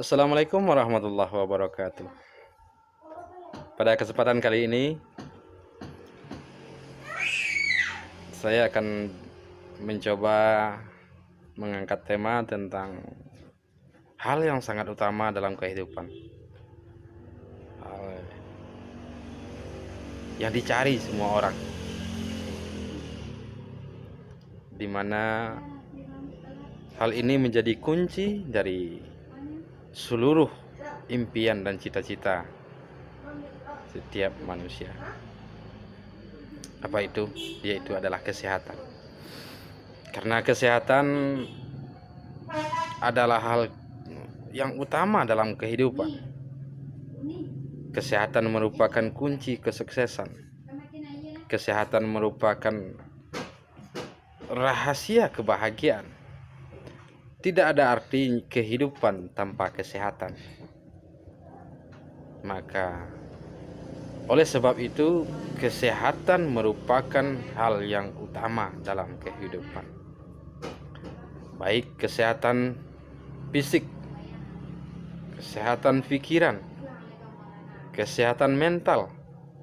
Assalamualaikum warahmatullahi wabarakatuh. Pada kesempatan kali ini, saya akan mencoba mengangkat tema tentang hal yang sangat utama dalam kehidupan, hal yang dicari semua orang, di mana hal ini menjadi kunci dari seluruh impian dan cita-cita setiap manusia. Apa itu? Yaitu adalah kesehatan. Karena kesehatan adalah hal yang utama dalam kehidupan. Kesehatan merupakan kunci kesuksesan. Kesehatan merupakan rahasia kebahagiaan. Tidak ada arti kehidupan tanpa kesehatan. Maka oleh sebab itu, kesehatan merupakan hal yang utama dalam kehidupan. Baik kesehatan fisik, kesehatan pikiran, kesehatan mental,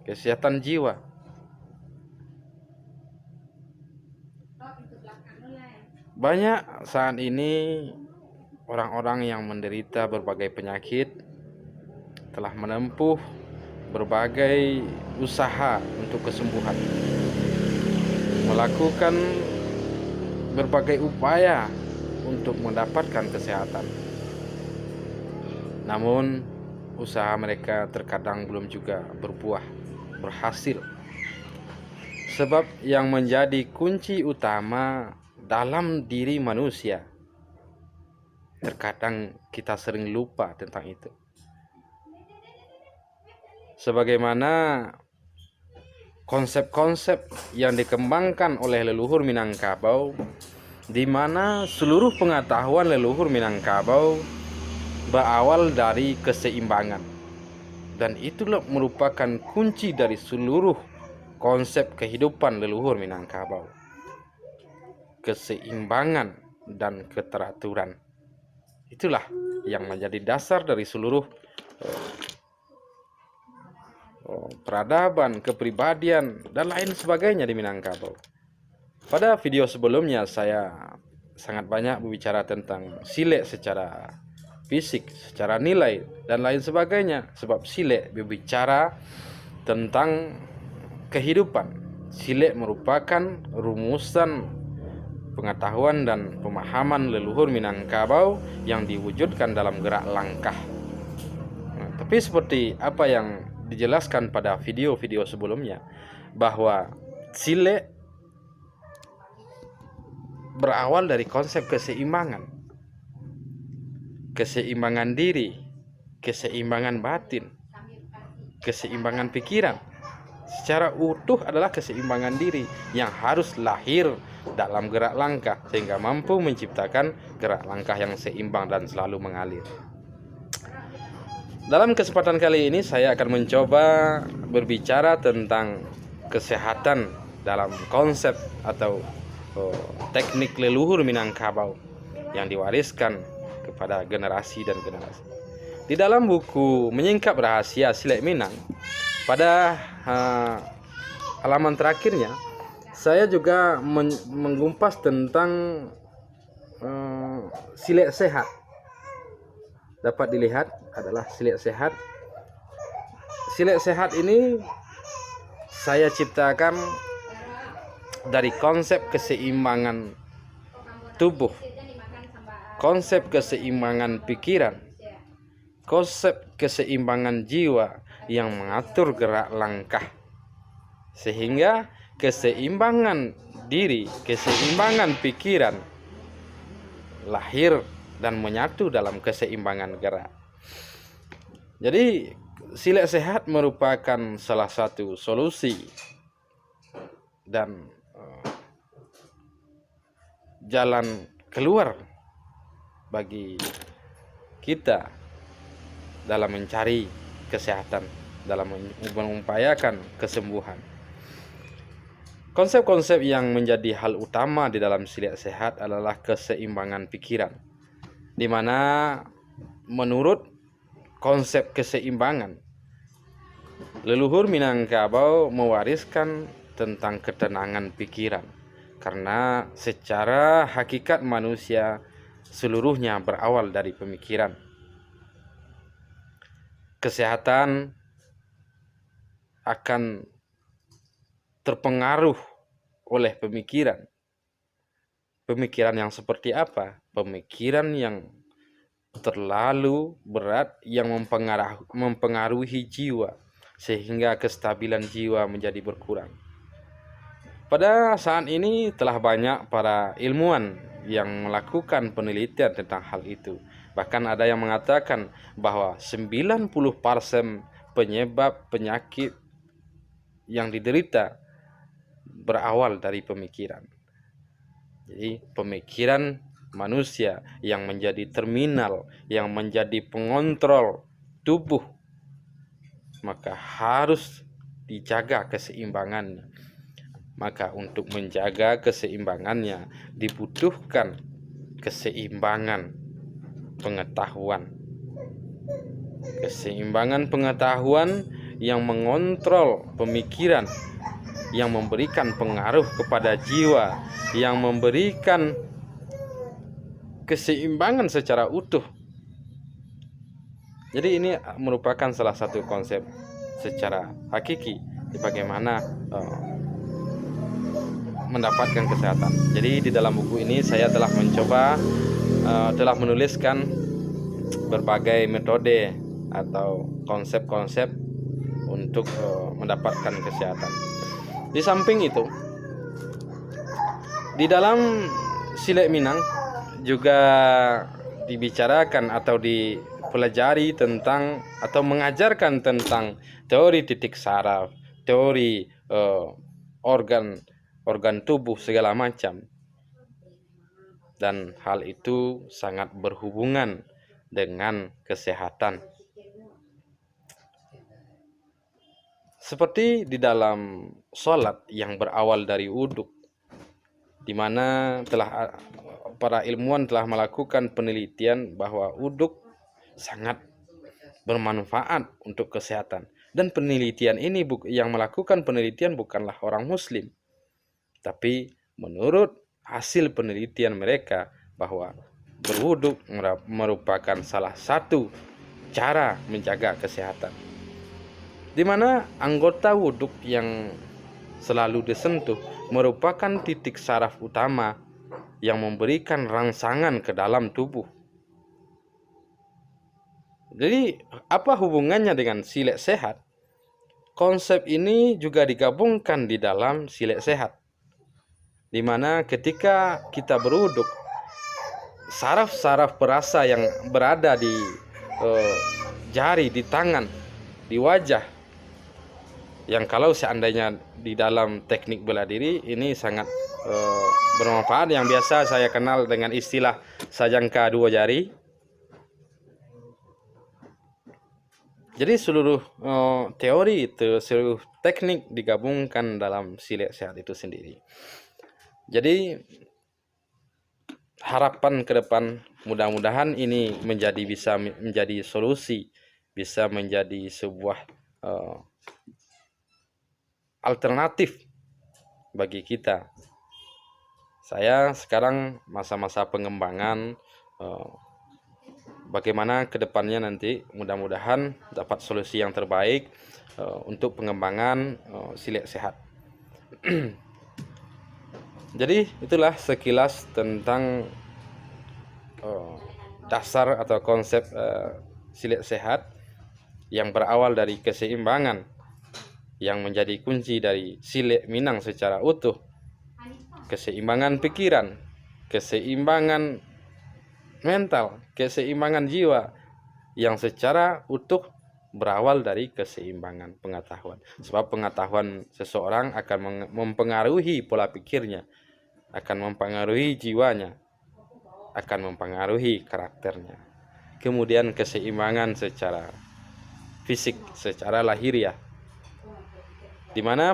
kesehatan jiwa. Banyak saat ini orang-orang yang menderita berbagai penyakit telah menempuh berbagai usaha untuk kesembuhan, melakukan berbagai upaya untuk mendapatkan kesehatan. Namun usaha mereka terkadang belum juga berhasil. Sebab yang menjadi kunci utama dalam diri manusia, terkadang kita sering lupa tentang itu. Sebagaimana konsep-konsep yang dikembangkan oleh leluhur Minangkabau, di mana seluruh pengetahuan leluhur Minangkabau berawal dari keseimbangan, dan itulah merupakan kunci dari seluruh konsep kehidupan leluhur Minangkabau. Keseimbangan dan keteraturan, itulah yang menjadi dasar dari seluruh peradaban, kepribadian, dan lain sebagainya di Minangkabau. Pada video sebelumnya saya sangat banyak berbicara tentang sile secara fisik, secara nilai, dan lain sebagainya. Sebab sile berbicara tentang kehidupan. Sile merupakan rumusan pengetahuan dan pemahaman leluhur Minangkabau yang diwujudkan dalam gerak langkah. Tapi seperti apa yang dijelaskan pada video-video sebelumnya, bahwa sile berawal dari konsep keseimbangan. Keseimbangan diri, keseimbangan batin, keseimbangan pikiran. Secara utuh adalah keseimbangan diri yang harus lahir dalam gerak langkah, sehingga mampu menciptakan gerak langkah yang seimbang dan selalu mengalir. Dalam kesempatan kali ini saya akan mencoba berbicara tentang kesehatan dalam konsep atau teknik leluhur Minangkabau yang diwariskan kepada generasi dan generasi. Di dalam buku Menyingkap Rahasia Silek Minang, pada halaman terakhirnya, saya juga menggumpas tentang silek sehat. Dapat dilihat adalah silek sehat. Silek sehat ini saya ciptakan dari konsep keseimbangan tubuh, konsep keseimbangan pikiran, konsep keseimbangan jiwa yang mengatur gerak langkah, sehingga keseimbangan diri, keseimbangan pikiran lahir dan menyatu dalam keseimbangan gerak. Jadi silek sehat merupakan salah satu solusi dan jalan keluar bagi kita dalam mencari kesehatan, dalam mengupayakan kesembuhan. Konsep-konsep yang menjadi hal utama di dalam silek sehat adalah keseimbangan pikiran, di mana menurut konsep keseimbangan, leluhur Minangkabau mewariskan tentang ketenangan pikiran, karena secara hakikat manusia seluruhnya berawal dari pemikiran. Kesehatan akan terpengaruh oleh pemikiran. Pemikiran yang seperti apa? Pemikiran yang terlalu berat yang mempengaruhi jiwa, sehingga kestabilan jiwa menjadi berkurang. Pada saat ini telah banyak para ilmuwan yang melakukan penelitian tentang hal itu. Bahkan ada yang mengatakan bahwa 90% penyebab penyakit yang diderita berawal dari pemikiran. Jadi pemikiran manusia yang menjadi terminal, yang menjadi pengontrol tubuh, maka harus dijaga keseimbangannya. Maka untuk menjaga keseimbangannya dibutuhkan keseimbangan pengetahuan. Keseimbangan pengetahuan yang mengontrol pemikiran, yang memberikan pengaruh kepada jiwa, yang memberikan keseimbangan secara utuh. Jadi ini merupakan salah satu konsep secara hakiki bagaimana mendapatkan kesehatan. Jadi di dalam buku ini saya telah mencoba telah menuliskan berbagai metode atau konsep-konsep untuk mendapatkan kesehatan. Di samping itu, di dalam Silek Minang juga dibicarakan atau dipelajari tentang atau mengajarkan tentang teori titik saraf, teori organ tubuh segala macam. Dan hal itu sangat berhubungan dengan kesehatan. Seperti di dalam sholat yang berawal dari wudhu, di mana para ilmuwan telah melakukan penelitian bahwa wudhu sangat bermanfaat untuk kesehatan. Dan penelitian ini yang melakukan penelitian bukanlah orang Muslim, tapi menurut hasil penelitian mereka bahwa berwudhu merupakan salah satu cara menjaga kesehatan, di mana anggota wudhu yang selalu disentuh merupakan titik saraf utama yang memberikan rangsangan ke dalam tubuh. Jadi apa hubungannya dengan silek sehat? Konsep ini juga digabungkan di dalam silek sehat, di mana ketika kita berwudhu, saraf-saraf perasa yang berada di jari, di tangan, di wajah, yang kalau seandainya di dalam teknik bela diri ini sangat bermanfaat, yang biasa saya kenal dengan istilah sajangka dua jari. Jadi seluruh teori itu, seluruh teknik digabungkan dalam silek sehat itu sendiri. Jadi harapan ke depan mudah-mudahan ini bisa menjadi solusi, bisa menjadi sebuah alternatif bagi kita. Saya sekarang masa-masa pengembangan, bagaimana ke depannya nanti mudah-mudahan dapat solusi yang terbaik untuk pengembangan silek sehat. Jadi itulah sekilas tentang dasar atau konsep silek sehat yang berawal dari keseimbangan, yang menjadi kunci dari Silek Minang secara utuh. Keseimbangan pikiran, keseimbangan mental, keseimbangan jiwa yang secara utuh berawal dari keseimbangan pengetahuan. Sebab pengetahuan seseorang akan mempengaruhi pola pikirnya, akan mempengaruhi jiwanya, akan mempengaruhi karakternya. Kemudian keseimbangan secara fisik, secara lahiriah, di mana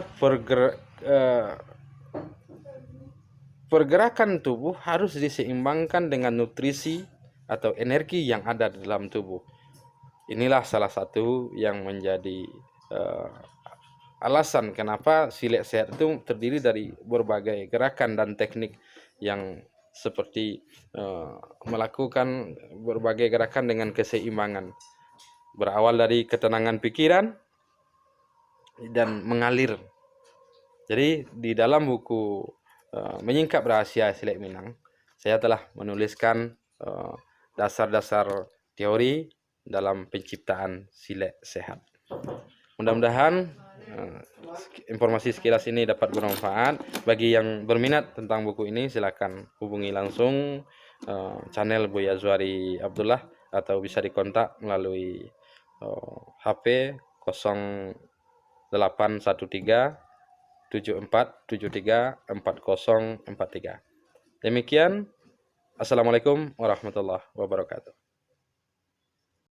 pergerakan tubuh harus diseimbangkan dengan nutrisi atau energi yang ada di dalam tubuh. Inilah salah satu yang menjadi alasan kenapa Silek Sehat itu terdiri dari berbagai gerakan dan teknik yang seperti melakukan berbagai gerakan dengan keseimbangan, berawal dari ketenangan pikiran dan mengalir. Jadi di dalam buku Menyingkap Rahasia Silek Minang, saya telah menuliskan dasar-dasar teori dalam penciptaan silek sehat. Mudah-mudahan informasi sekilas ini dapat bermanfaat. Bagi yang berminat tentang buku ini, silakan hubungi langsung channel Buya Zuari Abdullah atau bisa dikontak melalui HP 0813 74734043. Demikian, assalamualaikum warahmatullahi wabarakatuh.